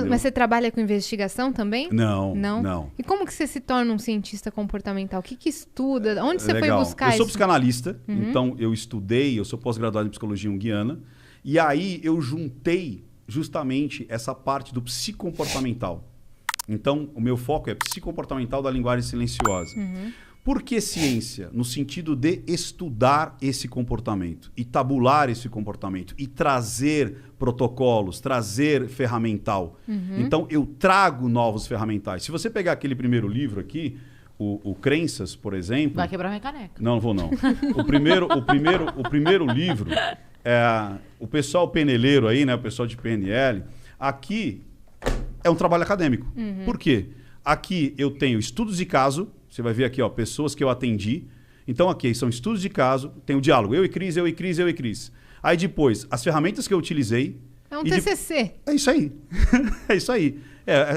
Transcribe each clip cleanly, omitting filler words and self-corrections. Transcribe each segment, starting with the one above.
Mas você trabalha com investigação também? Não, Não? não. E como que você se torna um cientista comportamental? O que que estuda? Onde você foi buscar isso? Eu sou isso? psicanalista, então eu estudei, eu sou pós-graduado em psicologia junguiana, e aí eu juntei justamente essa parte do psicomportamental. Então, o meu foco é psicomportamental da linguagem silenciosa. Por que ciência? No sentido de estudar esse comportamento e tabular esse comportamento e trazer protocolos, trazer ferramental. Então, eu trago novos ferramentais. Se você pegar aquele primeiro livro aqui, o Crenças, por exemplo... Vai quebrar minha caneca. Não vou não. O primeiro livro, o pessoal peneleiro aí, né, o pessoal de PNL, aqui é um trabalho acadêmico. Por quê? Aqui eu tenho estudos de caso. Você vai ver aqui, ó, pessoas que eu atendi. Então, aqui são estudos de caso, tem o diálogo. Eu e Cris, eu e Cris, eu e Cris. Aí depois, as ferramentas que eu utilizei. É um TCC. É isso aí. É isso aí.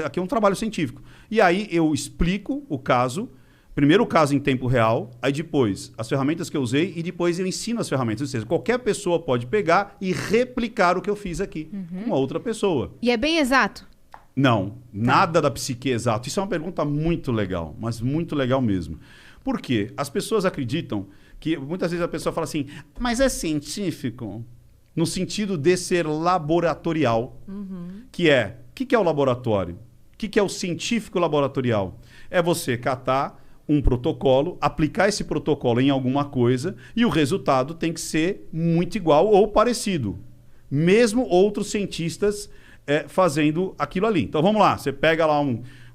Aqui é um trabalho científico. E aí eu explico o caso. Primeiro o caso em tempo real. Aí depois, as ferramentas que eu usei. E depois eu ensino as ferramentas. Ou seja, qualquer pessoa pode pegar e replicar o que eu fiz aqui com outra pessoa. E é bem exato? Não, nada da psique é exato. Isso é uma pergunta muito legal, mas muito legal mesmo. Por quê? As pessoas acreditam que... Muitas vezes a pessoa fala assim, mas é científico? No sentido de ser laboratorial. Que é, o que é o laboratório? O que é o científico laboratorial? É você catar um protocolo, aplicar esse protocolo em alguma coisa e o resultado tem que ser muito igual ou parecido. Mesmo outros cientistas... fazendo aquilo ali. Então vamos lá, você pega lá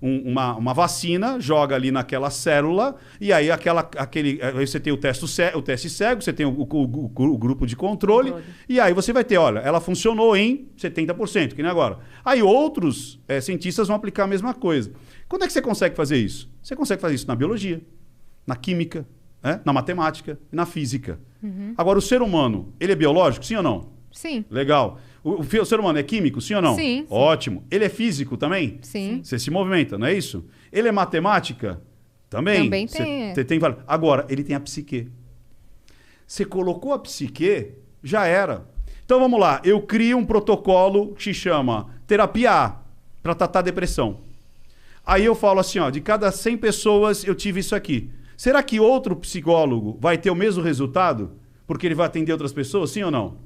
uma vacina, joga ali naquela célula e aí aí você tem o teste cego, você tem o grupo de controle e aí você vai ter, olha, ela funcionou em 70%, que nem agora. Aí outros cientistas vão aplicar a mesma coisa. Quando é que você consegue fazer isso? Você consegue fazer isso na biologia, na química, na matemática e na física. Agora, o ser humano, ele é biológico, sim ou não? Sim. Legal. O ser humano é químico, sim ou não? Sim. Ótimo. Ele é físico também? Sim. Você se movimenta, não é isso? Ele é matemática? Também. Também tem. Você tem. Agora, ele tem a psique. Você colocou a psique, já era. Então vamos lá. Eu crio um protocolo que se chama terapia A, para tratar a depressão. Aí eu falo assim, ó, de cada 100 pessoas eu tive isso aqui. Será que outro psicólogo vai ter o mesmo resultado? Porque ele vai atender outras pessoas, sim ou não?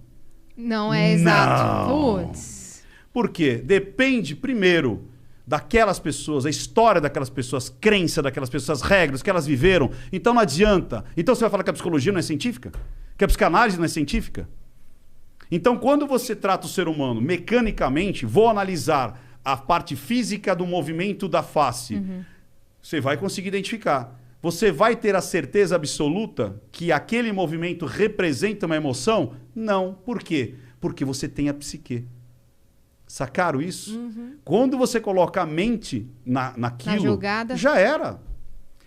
Não é exato. Não. Putz. Por quê? Depende, primeiro, daquelas pessoas, a história daquelas pessoas, crença daquelas pessoas, as regras que elas viveram. Então não adianta. Então você vai falar que a psicologia não é científica? Que a psicanálise não é científica? Então, quando você trata o ser humano mecanicamente, vou analisar a parte física do movimento da face. Você vai conseguir identificar. Você vai ter a certeza absoluta que aquele movimento representa uma emoção? Não. Por quê? Porque você tem a psique. Sacaram isso? Quando você coloca a mente naquilo, na jogada, já era.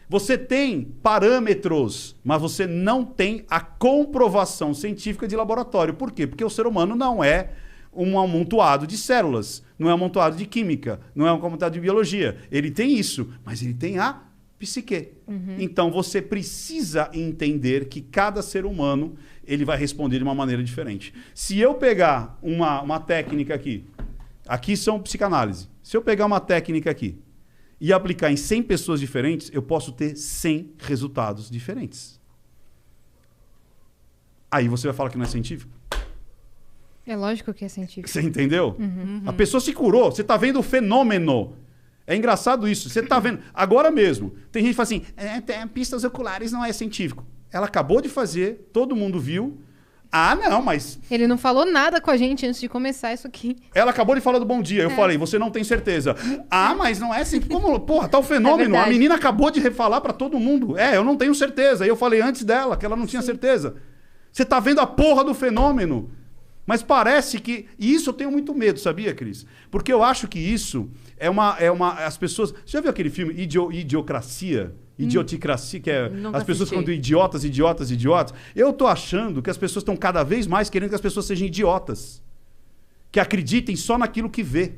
Você tem parâmetros, mas você não tem a comprovação científica de laboratório. Por quê? Porque o ser humano não é um amontoado de células, não é um amontoado de química, não é um amontoado de biologia. Ele tem isso, mas ele tem a psique. Então você precisa entender que cada ser humano ele vai responder de uma maneira diferente. Se eu pegar uma técnica aqui são psicanálise. Se eu pegar uma técnica aqui e aplicar em 100 pessoas diferentes, eu posso ter 100 resultados diferentes. Aí você vai falar que não é científico? é lógico que é científico. Você entendeu? A pessoa se curou. Você está vendo o fenômeno. É engraçado isso. Você está vendo. Agora mesmo. Tem gente que fala assim, pistas oculares não é científico. Ela acabou de fazer, todo mundo viu. Ah, não, mas... Ele não falou nada com a gente antes de começar isso aqui. Ela acabou de falar do bom dia. Eu falei, você não tem certeza. Ah, mas não é assim. Como? Porra, tá o fenômeno. A menina acabou de refalar para todo mundo. Eu não tenho certeza. E eu falei antes dela que ela não tinha certeza. Você tá vendo a porra do fenômeno. Mas parece que... E isso eu tenho muito medo, sabia, Cris? Porque eu acho que isso é uma... As pessoas... Você já viu aquele filme Idiocracia? Idioticracia, que é Nunca as pessoas assisti. quando idiotas. Eu tô achando que as pessoas estão cada vez mais querendo que as pessoas sejam idiotas. Que acreditem só naquilo que vê.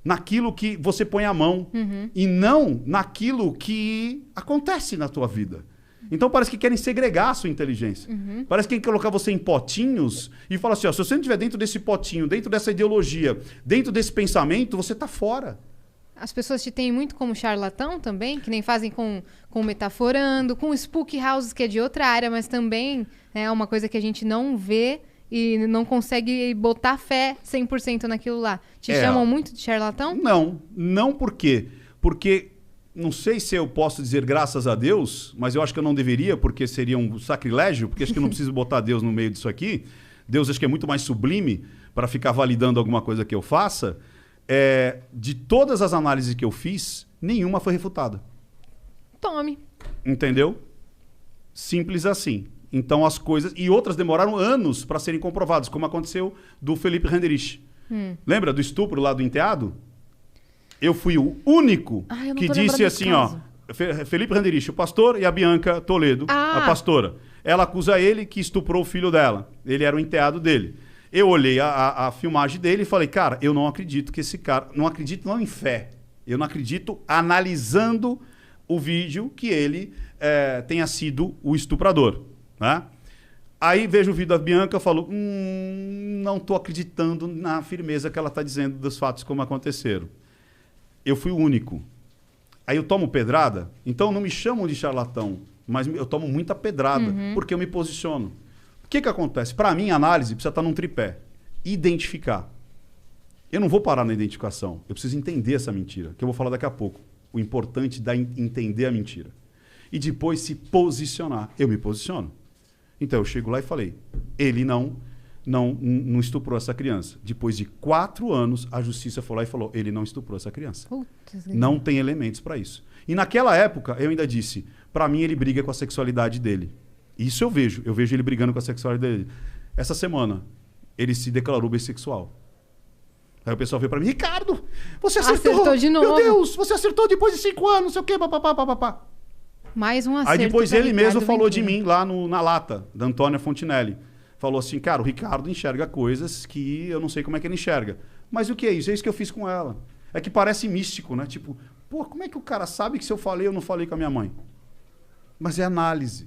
Naquilo que você põe a mão. E não naquilo que acontece na tua vida. Então parece que querem segregar a sua inteligência. Parece que querem colocar você em potinhos e falar assim, ó, se você não estiver dentro desse potinho, dentro dessa ideologia, dentro desse pensamento, você está fora. As pessoas te têm muito como charlatão também, que nem fazem com metaforando, com spook houses, que é de outra área, mas também é uma coisa que a gente não vê e não consegue botar fé 100% naquilo lá. Te chamam muito de charlatão? Não por quê? Porque, não sei se eu posso dizer graças a Deus, mas eu acho que eu não deveria, porque seria um sacrilégio, porque acho que eu não preciso botar Deus no meio disso aqui. Deus acho que é muito mais sublime para ficar validando alguma coisa que eu faça. De todas as análises que eu fiz, nenhuma foi refutada. Tome. Entendeu? Simples assim. Então as coisas... E outras demoraram anos para serem comprovadas, como aconteceu do Felipe Renderich. Lembra do estupro lá do enteado? Eu fui o único que disse assim, ó... Felipe Renderich, o pastor, e a Bianca Toledo, a pastora. Ela acusa ele que estuprou o filho dela. Ele era o enteado dele. Eu olhei a filmagem dele e falei, cara, eu não acredito que esse cara... Não acredito não em fé. Eu não acredito analisando o vídeo que ele tenha sido o estuprador. Né? Aí vejo o vídeo da Bianca e falo, não estou acreditando na firmeza que ela está dizendo dos fatos como aconteceram. Eu fui o único. Aí eu tomo pedrada, então não me chamam de charlatão, mas eu tomo muita pedrada, porque eu me posiciono. O que acontece? Para mim, a análise precisa estar num tripé. Identificar. Eu não vou parar na identificação. Eu preciso entender essa mentira, que eu vou falar daqui a pouco. O importante é entender a mentira. E depois se posicionar. Eu me posiciono. Então eu chego lá e falei, ele não estuprou essa criança. Depois de 4 anos, a justiça foi lá e falou, ele não estuprou essa criança. Não tem elementos para isso. E naquela época, eu ainda disse, para mim ele briga com a sexualidade dele. Isso eu vejo ele brigando com a sexualidade dele. Essa semana, ele se declarou bissexual. Aí o pessoal veio para mim, Ricardo, você acertou de novo. Meu Deus, você acertou depois de 5 anos, não sei o quê, papapá. Mais um acerto. Aí depois ele mesmo falou de mim lá na lata, da Antônia Fontinelli. Falou assim, cara, o Ricardo enxerga coisas que eu não sei como é que ele enxerga. Mas o que é isso? É isso que eu fiz com ela. É que parece místico, né? Tipo, pô, como é que o cara sabe que se eu falei, eu não falei com a minha mãe? Mas é análise.